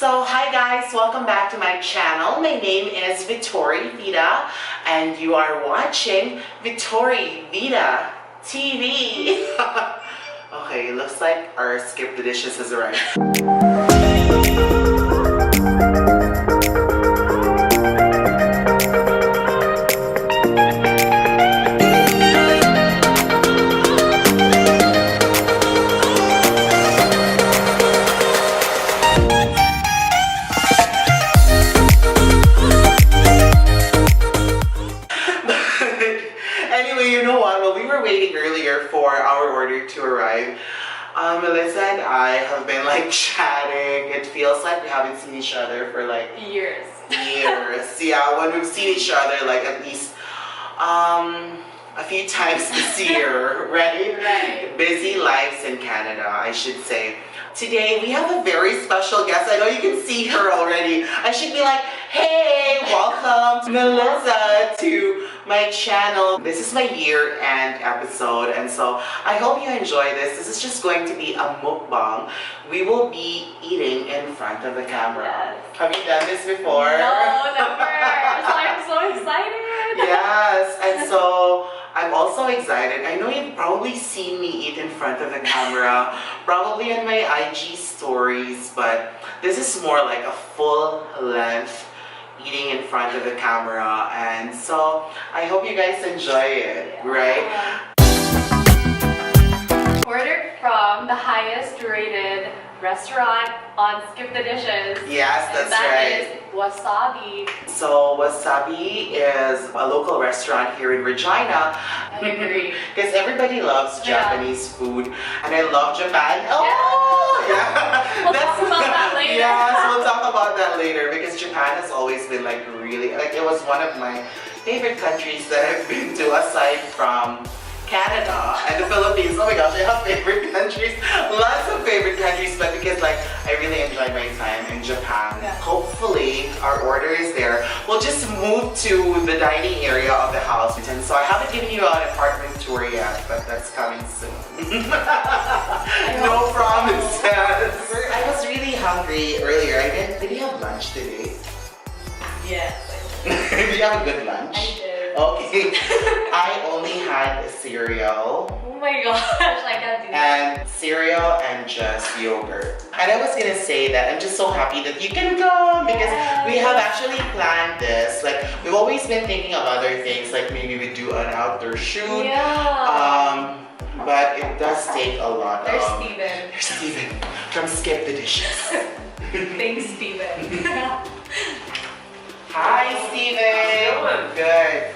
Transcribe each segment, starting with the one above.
So hi guys, welcome back to my channel. My name is Vittori Vida and you are watching Vittori Vida TV. Okay, looks like our Skip the Dishes has arrived. For our order to arrive, Meliza and I have been like chatting. It feels like we haven't seen each other for like years. Yeah, when we've seen each other like at least a few times this year, right? Right. Busy lives in Canada, I should say. Today we have a very special guest. I know you can see her already. I should be like, hey, welcome Meliza to my channel. This is my year-end episode, and so I hope you enjoy this. This is just going to be a mukbang. We will be eating in front of the camera. Yes. Have you done this before? No, never. So I'm so excited. Yes, and so I'm also excited. I know you've probably seen me eat in front of the camera, probably in my IG stories, but this is more like a full-length eating in front of the camera, and so I hope you guys enjoy it, right? Ordered from the highest rated restaurant on Skip the Dishes. Yes, that's that right. Is Wasabi. So Wasabi is a local restaurant here in Regina. I agree. Because everybody loves Japanese food, and I love Japan. Oh, yeah. We'll talk about that later. Yes, we'll talk about that later because Japan has always been like really, like it was one of my favorite countries that I've been to aside from Canada and the Philippines. Oh my gosh, I have favorite countries, lots of favorite countries, but because like I really enjoyed my time in Japan. Yeah. Hopefully our order is there. We'll just move to the dining area of the house, and so I haven't given you an apartment tour yet, but that's coming soon. No promises. I was really hungry earlier. Did you have lunch today? Yes. Did you have a good lunch? I did. Okay. I only had cereal. Oh my gosh, I can't do that. And cereal and just yogurt. And I was gonna say that I'm just so happy that you can come because we have actually planned this. Like we've always been thinking of other things, like maybe we do an outdoor shoot. Yeah. But it does take a lot There's of... Steven. There's Steven from Skip the Dishes. Thanks, Steven. Hi, Steven. Good.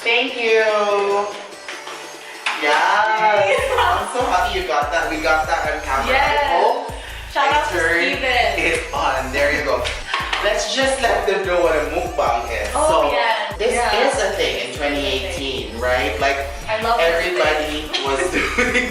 Thank you. Yes. I'm so happy you got that. We got that on camera. Yes. I hope Shout out to turned Steven. it on. There you go. Let's just let them know what a mukbang is. Oh, so yes. this is a thing in 2018, right? Like I love everybody was doing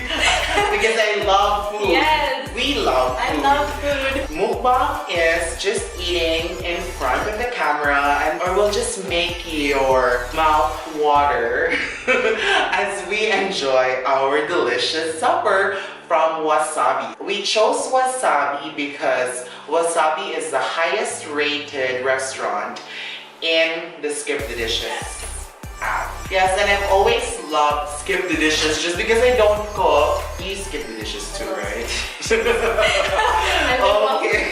because I love food. Yes. We love food. I love food. Mukbang is just eating in front of the camera, and or we'll just make your mouth water as we enjoy our delicious supper from Wasabi. We chose Wasabi because Wasabi is the highest rated restaurant in the Skip the Dishes app. Yes, and I've always loved Skip the Dishes just because I don't cook. You skip the dishes too, right? Okay.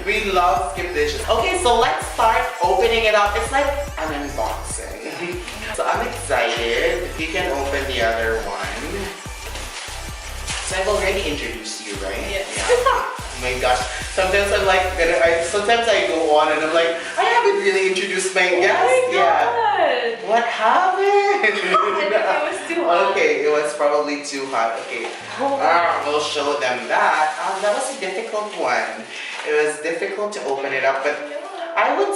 We love Skip Dishes. Okay, so let's start opening it up. It's like an unboxing. So I'm excited. If you can open the other one. So I've already introduced you, right? Yes. Yeah. Oh my gosh. Sometimes I'm like, sometimes I go on and I'm like, I haven't really introduced my guest Oh my yet. God. What happened? I think it was too hot. Okay, it was probably too hot. Okay, we'll show them that. That was a difficult one. It was difficult to open it up, but I would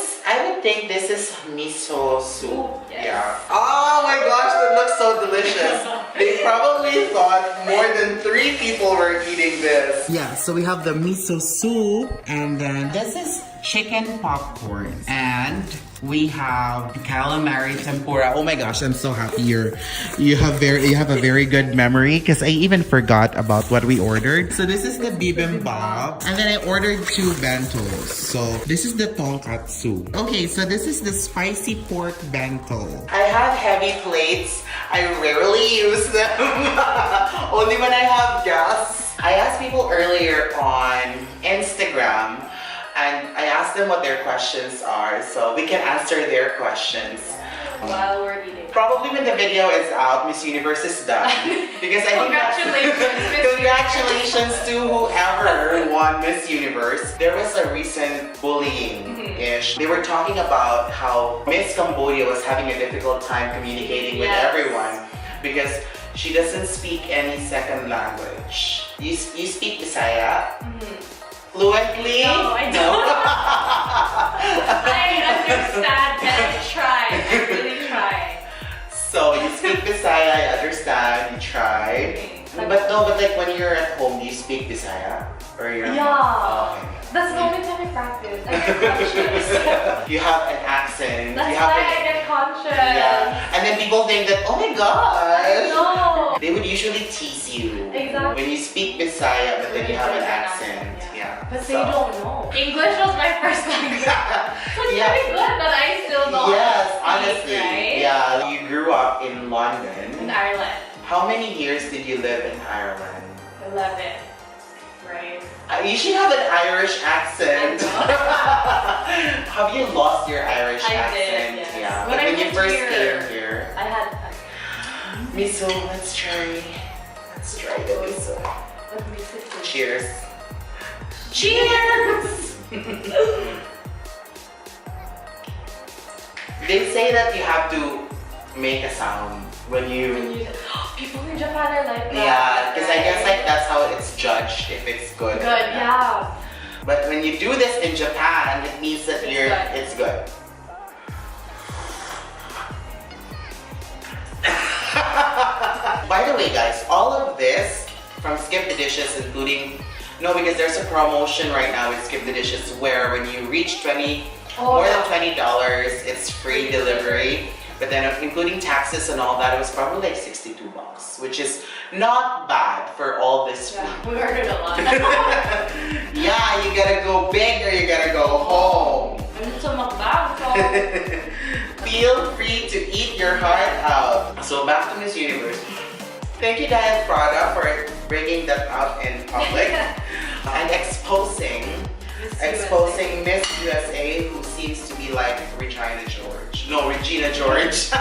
think this is miso soup. Yes. Yeah. Oh my gosh, that looks so delicious. They probably thought more than 3 people were eating this. Yeah, so we have the miso soup, and then this is chicken popcorn and We have calamari tempura. Oh my gosh, I'm so happy you have a very good memory because I even forgot about what we ordered. So this is the bibimbap, and then I ordered 2 bentos. So this is the tonkatsu. Okay, so this is the spicy pork bento. I have heavy plates. I rarely use them. Only when I have gas. I asked people earlier on Instagram, and I asked them what their questions are, so we can answer their questions. While we're eating. Probably when the video is out, Miss Universe is done. Because I Congratulations, Miss congratulations to whoever won Miss Universe. There was a recent bullying-ish. They were talking about how Miss Cambodia was having a difficult time communicating with everyone because she doesn't speak any second language. You speak Bisaya? Fluently? No, I don't. I understand and I try. I really try. So you speak Bisaya, I understand, you try. But like when you're at home, do you speak Bisaya? Or you're That's the only time I practice. I get conscious. You have an accent. That's you have why I get conscious. Yeah. And then people think that, oh my gosh. No. They would usually tease you. Exactly. When you speak Bisaya, but then you have an accent. Yeah. But they don't know. English was my first language. So it's pretty good, but I still don't. Yes, speak, honestly. right? Yeah. You grew up in London. In Ireland. How many years did you live in Ireland? 11. Right. You should have an Irish accent. Have you lost your Irish accent? Did, yes. Yeah. When you first came here. I had Miso, let's try. Let's try the miso. Cheers. Cheers! They say that you have to make a sound when you people in Japan are like that. Yeah, because I guess like that's how it's judged if it's good. Good, yeah. But when you do this in Japan, it means that it's good. By the way, guys, all of this from Skip the Dishes, including because there's a promotion right now with Skip the Dishes where when you reach more than $20, it's free delivery. But then including taxes and all that, it was probably like $62, which is not bad for all this food. Yeah, we ordered a lot. Yeah, you gotta go big or you gotta go home. And it's a mukbang, so Feel free to eat your heart out. So back to Miss Universe. Thank you, Diet Prada, for bringing that out in public and exposing Miss USA, who seems to be like Regina George. No, Regina George.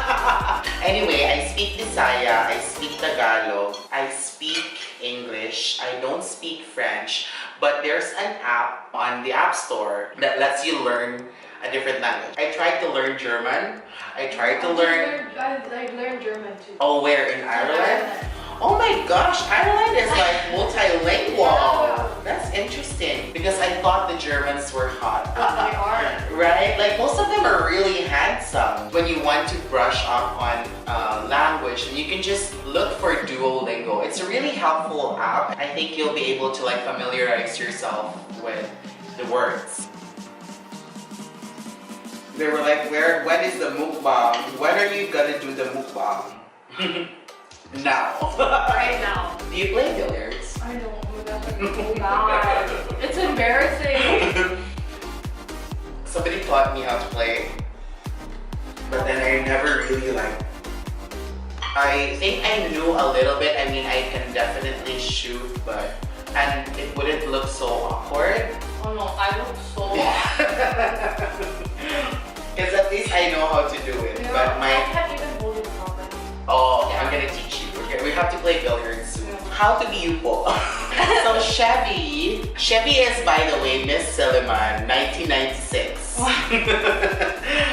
Anyway, I speak Bisaya, I speak Tagalog, I speak English, I don't speak French, but there's an app on the App Store that lets you learn a different language. I tried to learn German. I learned German too. Oh, where? In Ireland? Oh my gosh, Ireland is like multilingual. That's interesting because I thought the Germans were hot. They are. Right? Like most of them are really handsome. When you want to brush up on language, and you can just look for Duolingo. It's a really helpful app. I think you'll be able to like familiarize yourself with the words. They were like, when is the mukbang? When are you gonna do the mukbang? Now. Right now. Do you play billiards? I don't know. That's like so bad. It's embarrassing. Somebody taught me how to play, but then I never really I think I knew a little bit. I mean, I can definitely shoot, and it wouldn't look so awkward. Oh no, I look so awkward. Because at least I know how to do it. Yeah, but I can't even hold it properly. Oh, okay, I'm gonna teach you. Okay, we have to play billiards soon. Yeah. How to be you po. So Chevy is, by the way, Miss Silliman, 1996.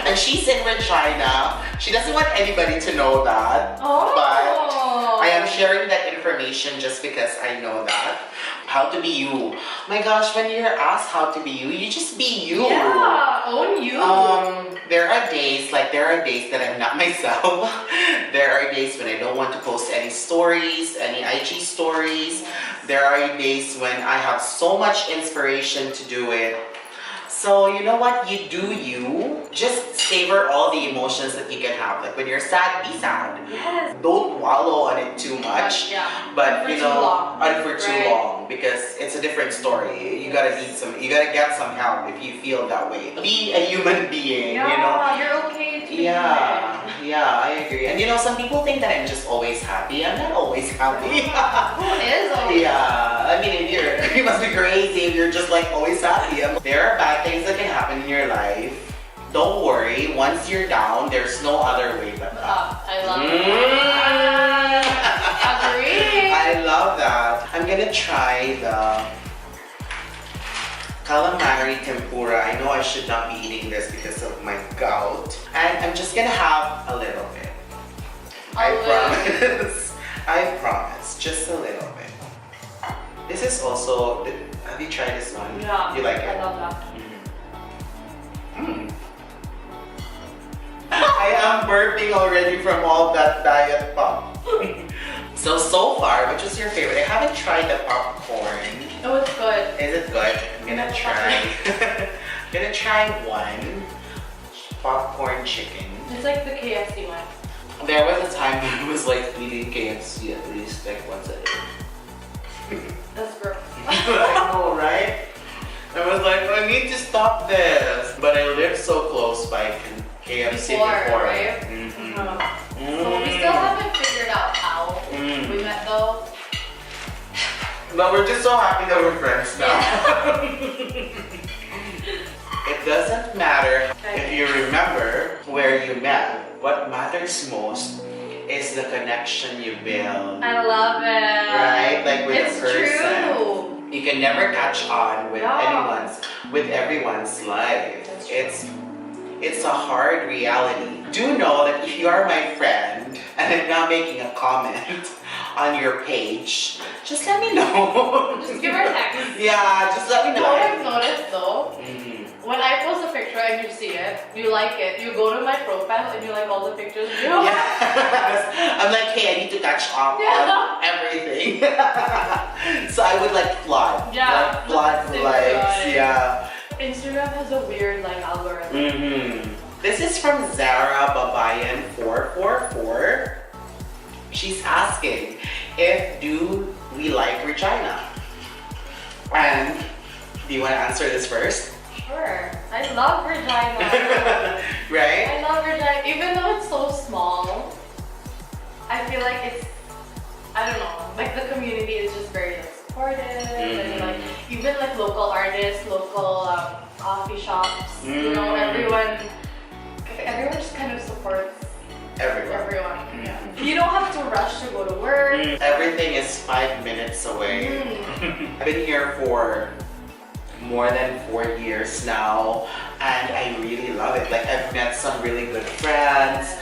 And she's in Regina. She doesn't want anybody to know that. Oh. But I am sharing that information just because I know that. How to be you. My gosh, when you're asked how to be you, you just be you. Yeah, own you. There are days that I'm not myself. There are days when I don't want to post any stories, any IG stories. There are days when I have so much inspiration to do it. So you know what? You do you. Just savor all the emotions that you can have. Like when you're sad, be sad. Yes. Don't wallow on it too much. Yeah. But For you too know, long. on for too Right. long, because it's a different story. You gotta need some. You gotta get some help if you feel that way. Be a human being. Yeah, You know. you're okay to be Yeah, yeah, I agree. And you know, some people think that I'm just always happy. I'm not always happy. Who is always? Yeah, I mean, if you must be crazy if you're just like always happy. There are bad things that can happen in your life. Don't worry, once you're down, there's no other way but up. I love Mm. Agree. I love that. I'm gonna try the calamari tempura. I know I should not be eating this because of my gout. And I'm just gonna have a little bit. I promise. I promise. Just a little bit. This is also, have you tried this one? Yeah. You like it? I love that. Mm. I am burping already from all that diet pop. So far, which was your favorite? I haven't tried the popcorn. Oh, it's good. Is it good? I'm gonna try. I'm gonna try one popcorn chicken. It's like the KFC one. There was a time when I was like eating KFC at least like once a day. That's gross. I know, right? I was like, I need to stop this. But I lived so close by KFC before. Right? Mm-hmm. So we still haven't figured out how we met though. But we're just so happy that we're friends now. It doesn't matter if you remember where you met. What matters most is the connection you build. I love it. Right? Like with it's a person. True. You can never catch on with everyone's life. That's true. It's a hard reality. Do know that if you are my friend and I'm not making a comment on your page, just let me know. Just give her a text. Yeah, just let me You know. know what I've noticed though? Mhm. When I post a picture and you see it, you like it, you go to my profile and you like all the pictures. You know? Yes. I'm like, hey, I need to catch up on everything. So I would like flood. Yeah, Like flood super likes. good. Yeah. Instagram has a weird like algorithm. Mm-hmm. This is from Zara Babayan 444. She's asking if do we like Regina? And do you want to answer this first? Sure. I love Regina. Right? I love Regina. Even though it's so small, I feel like it's, I don't know, like the community is just very like, supportive and like even like local artists, local coffee shops, you know, everyone just kind of supports everyone. Yeah. You don't have to rush to go to work. Everything is 5 minutes away. I've been here for more than 4 years now and I really love it. Like I've met some really good friends.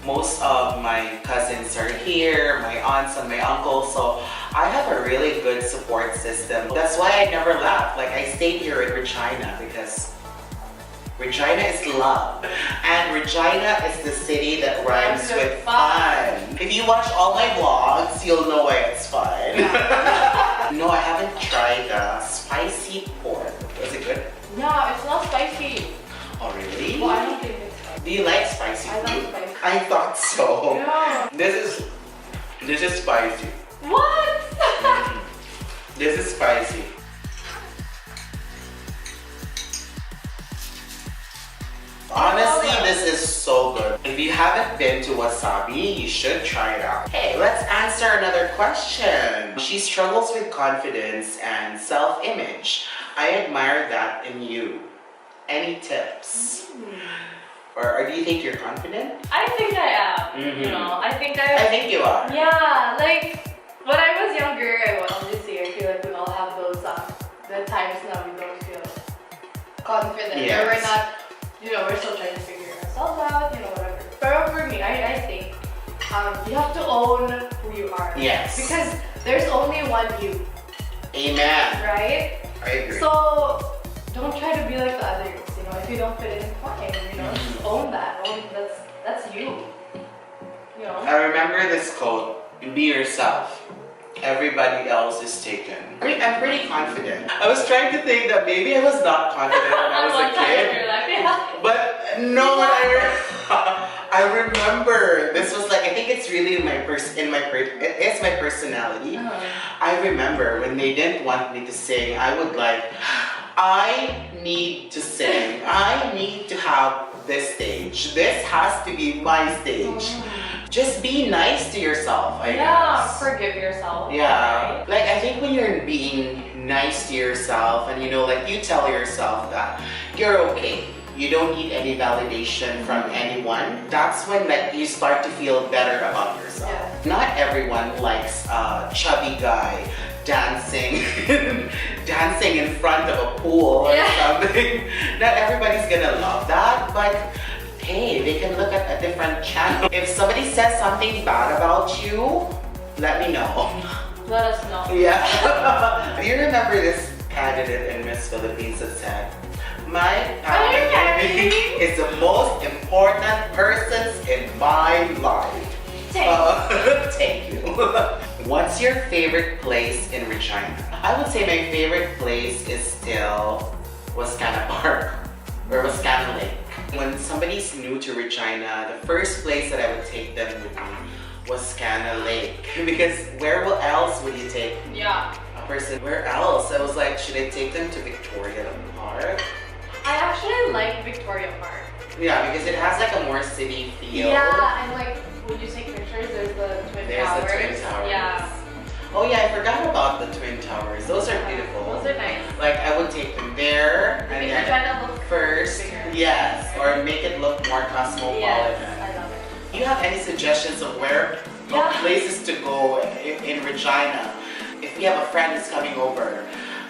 Most of my cousins are here, my aunts and my uncles, so I have a really good support system. That's why I never left. Like I stayed here in Regina because Regina is love. And Regina is the city that rhymes with fun. If you watch all my vlogs, you'll know why it's fun. No, I haven't tried the spicy pork. Was it good? Yeah, it's not spicy. Oh really? Well, I don't think it's spicy. Do you like spicy I food? love spicy. I thought so. Yeah. This is spicy. What? This is spicy. Honestly, this is so good. If you haven't been to Wasabi, you should try it out. Hey, let's answer another question. She struggles with confidence and self-image. I admire that in you. Any tips? Or do you think you're confident? I think I am. You know, I think you are. Yeah, like when I was younger, obviously I feel like we all have those the times now we don't feel confident. Yes. Or we're not, you know, we're still trying to figure ourselves out, you know, whatever. But for me, I think you have to own who you are. Yes. Because there's only one you. Amen. Right? I agree. So don't try to be like the others. You know, if you don't fit in, fine. You know, just own that. That's you. You know. I remember this quote: "Be yourself, everybody else is taken. I'm pretty confident. I was trying to think that maybe I was not confident when I was a kid. But no, I remember this was like, I think it's really it is my personality. I remember when they didn't want me to sing, I would like, I need to sing. I need to have this stage. This has to be my stage. Just be nice to yourself, I guess. Yeah, forgive yourself. Yeah. Right? Like, I think when you're being nice to yourself and, you know, like you tell yourself that you're okay, you don't need any validation from anyone, that's when like you start to feel better about yourself. Yeah. Not everyone likes a chubby guy dancing dancing in front of a pool or something. Not everybody's gonna love that, but hey, they can look at a different channel. If somebody says something bad about you, let me know. Let us know. Yeah. Do you remember this candidate in Miss Philippines that said, my family is the most important persons in my life. Thank you. What's your favorite place in Regina? I would say my favorite place is still Wascana Park or Wascana Lake. When somebody's new to Regina, the first place that I would take them would be Wascana Lake. Because where else would you take a person? Where else? I was like, should I take them to Victoria Park? I actually like Victoria Park. Yeah, because it has like a more city feel. Yeah, and like when you take pictures, there's the Twin Towers. The Twin Towers. Yeah. Oh yeah, I forgot about the Twin Towers. Those are beautiful. Those are nice. Like I would take them there and You're trying to look first, bigger. yes, or make it look more cosmopolitan. Yes, I love it. Do you have any suggestions of places to go in Regina? If we have a friend who's coming over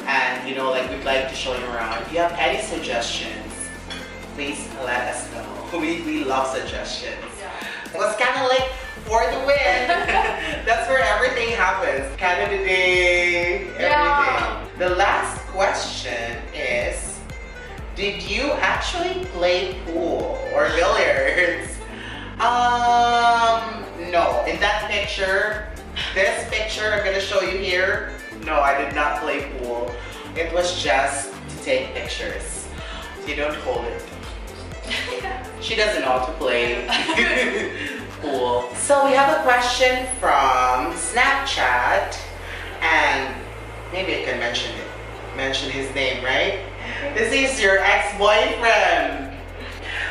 and, you know, like we'd like to show him around, if you have any suggestions, please let us know. We love suggestions. Yeah. Wascana Lake for the win. That's where everything happens. Canada Day, everything. Yeah. The last question is, did you actually play pool or billiards? No. In that picture, this picture I'm gonna show you here, no, I did not play pool. It was just to take pictures. You don't hold it. She doesn't know how to play pool. So we have a question from Snapchat, and maybe I can mention his name, right? This is your ex-boyfriend.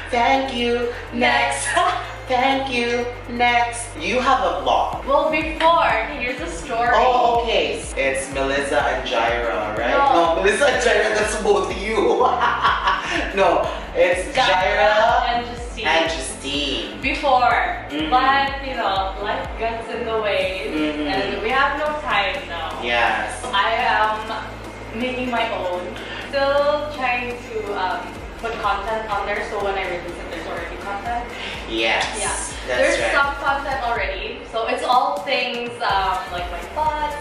Thank you. Next. Thank you. Next. You have a vlog. Well, before, here's the story. Oh, okay. It's Meliza and Jireh, right? No. Meliza and Jireh, that's both you. No, it's Jireh and Justine. Before, but you know, life gets in the way, and we have no time now. Yes. I am making my own. Still trying to put content on there, so when I release it, there's already content. Yes. Yeah. There's some content already, so it's all things like my thoughts,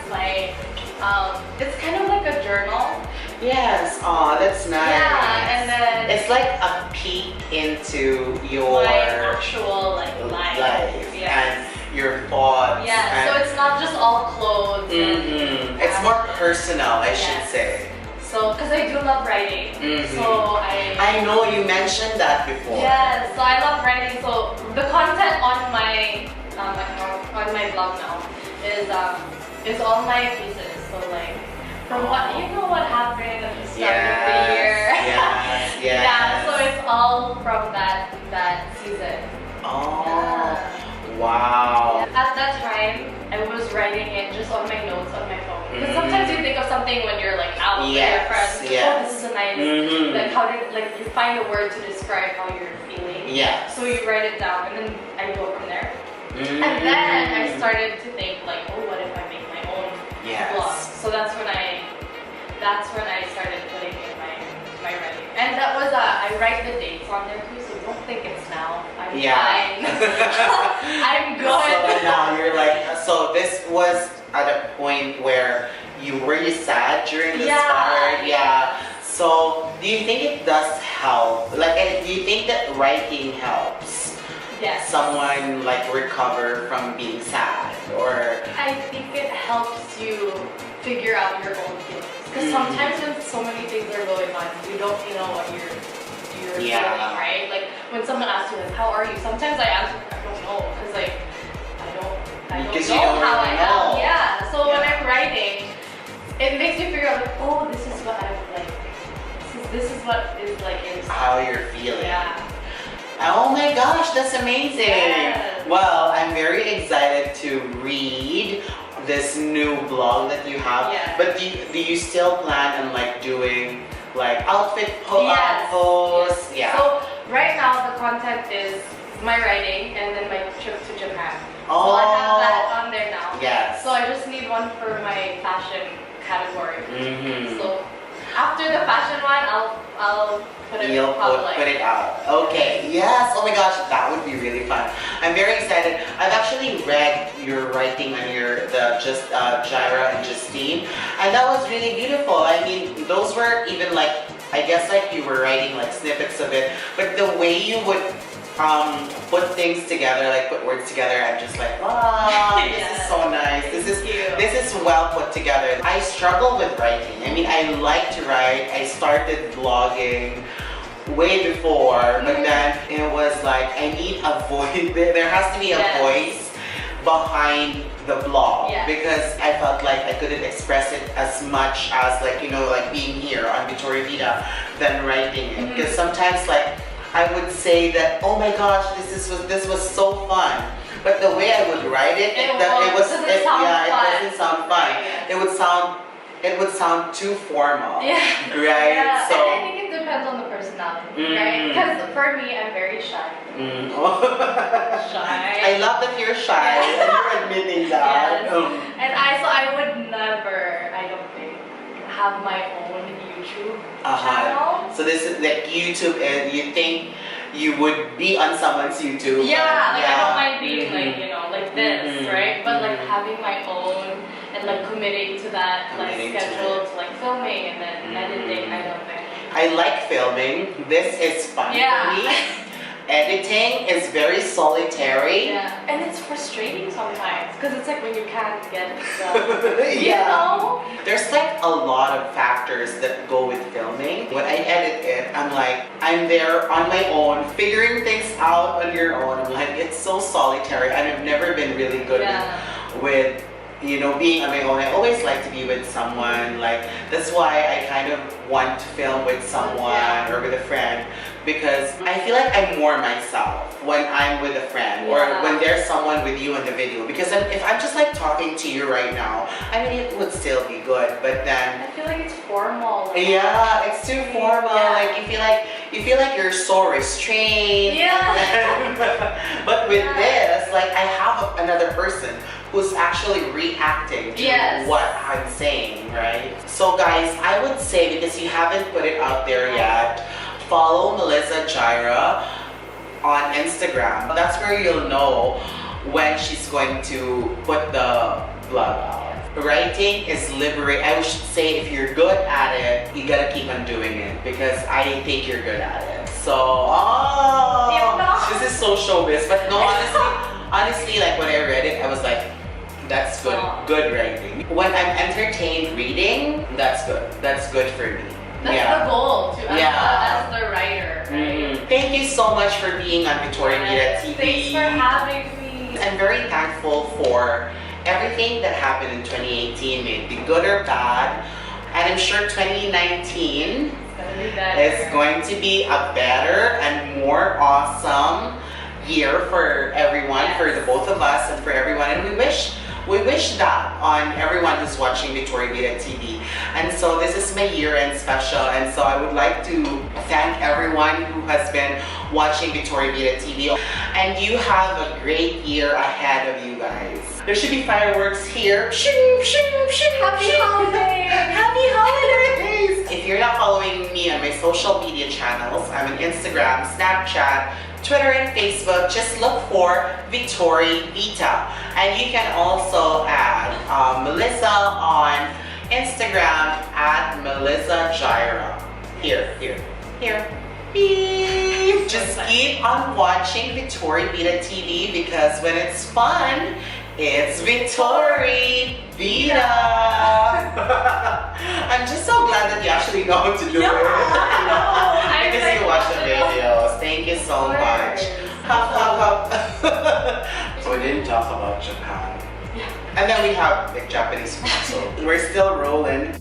it's kind of like a journal. Yes. Oh, that's nice. Yeah, and then it's like a peek into your my actual life. Yeah. And your thoughts. Yeah. And So it's not just all clothes. It's more personal, I should say. So, because I do love writing, so I know you mentioned that before. Yes, so I love writing. So the content on my on my blog now is all my pieces. So like from what what happened at the start of the year. Yes. Yeah. So it's all from that season. Oh. Yeah. Wow. At that time, I was writing it just on my notes on my phone. Because sometimes you think of something when you're like out with your friends. Oh, this is a nice. Like how did you find a word to describe how you're feeling. Yeah. So you write it down and then I go from there. And then I started to think like, oh, what if I make my own blog? So that's when I started putting in my writing. And that was I write the dates on there too, so don't think it's now. I'm fine. I'm good. So now you're like, so this was at a point where you were sad during the start? Yeah. So do you think it does help? Like, do you think that writing helps? Yes. Someone like recover from being sad? or? I think it helps you figure out your own feelings. Because sometimes when so many things are going on, you don't know what you're feeling, right? Like when someone asks you like, how are you? Sometimes I answer, I don't know, because like I don't know how I am. Yeah. So when I'm writing, it makes me figure out like, oh, this is what I'm like. This is what is like inside. How you're feeling. Yeah. Oh my gosh, that's amazing. Yes. Well, I'm very excited to read this new blog that you have. Yes. But do you still plan on like doing like outfit posts? Yes. Yeah. So right now the content is my writing and then my trip to Japan. Oh. So I have that on there now. Yes. So I just need one for my fashion category. Mm-hmm. So after the fashion one, I'll put it public. Put it out. Okay. Yes. Oh my gosh, that would be really fun. I'm very excited. I've actually read your writing on Jireh and Justine, and that was really beautiful. I mean, those were even like, I guess like you were writing like snippets of it, but the way you would put things together, like put words together, I'm just like, wow, this is so nice. This is well put together. I struggle with writing. I mean, I like to write. I started blogging way before, but then it was like, I need a voice. There has to be a voice behind the blog because I felt like I couldn't express it as much as like, you know, like being here on Vittoria Vida than writing it. Because sometimes like, I would say that, oh my gosh, this was so fun. But the way I would write it, it doesn't sound fun. It would sound too formal. Yeah. Right? Yeah. So, and I think it depends on the personality, right? Because for me, I'm very shy. Shy. I love that you're shy and you're admitting that. Yes. And I would never, I don't think, have my own YouTube channel. So this is like YouTube, and you think you would be on someone's YouTube? Yeah, like I don't mind being like, you know, like this, right? But like having my own and like committing to that like schedule to like filming and then editing, I don't think. I like filming. This is fun for me. Editing is very solitary. Yeah, and it's frustrating sometimes because it's like when you can't get it done. You know? There's like a lot of factors that go with filming. When I edit it, I'm like, I'm there on my own, figuring things out on your own. I'm like, it's so solitary. And I've never been really good with you know, being on my own. I always like to be with someone. Like, that's why I kind of want to film with someone or with a friend, because I feel like I'm more myself when I'm with a friend or when there's someone with you in the video. Because if I'm just like talking to you right now, I mean, it would still be good, but then I feel like it's formal. Like, yeah, it's too formal. Like you feel like you're so restrained. But with this, like, I have another person who's actually reacting to what I'm saying, right? So guys, I would say, because you haven't put it out there yet, follow Meliza Jireh on Instagram. That's where you'll know when she's going to put the blog out. Writing is liberating. I should say, if you're good at it, you gotta keep on doing it, because I think you're good at it. So, this is so showbiz. But no, honestly, like when I read it, I was like, that's good. Good writing. When I'm entertained reading, that's good. That's good for me. That's the goal, as the writer, right? Thank you so much for being on Vittoria Vida TV. Thanks for having me. I'm very thankful for everything that happened in 2018, may it be good or bad. And I'm sure 2019 is going to be a better and more awesome year for everyone, for the both of us and for everyone. And we wish that on everyone who's watching Vittoria Vida TV. And so this is my year-end special, and so I would like to thank everyone who has been watching Vittoria Vida TV. And you have a great year ahead of you guys. There should be fireworks here. Happy holidays! Happy holidays! If you're not following me on my social media channels, I'm on Instagram, Snapchat, Twitter, and Facebook. Just look for Vittoria Vida. And you can also add Meliza on Instagram at Meliza Jireh. Here. Beep. Just keep on watching Vittoria Vida TV, because when it's fun, It's Vittori Vita! I'm just so glad that you actually know how to do it. Because you watch the videos. Thank you so much. Hop, hop, hop. So we didn't talk about Japan. Yeah. And then we have like Japanese food, so we're still rolling.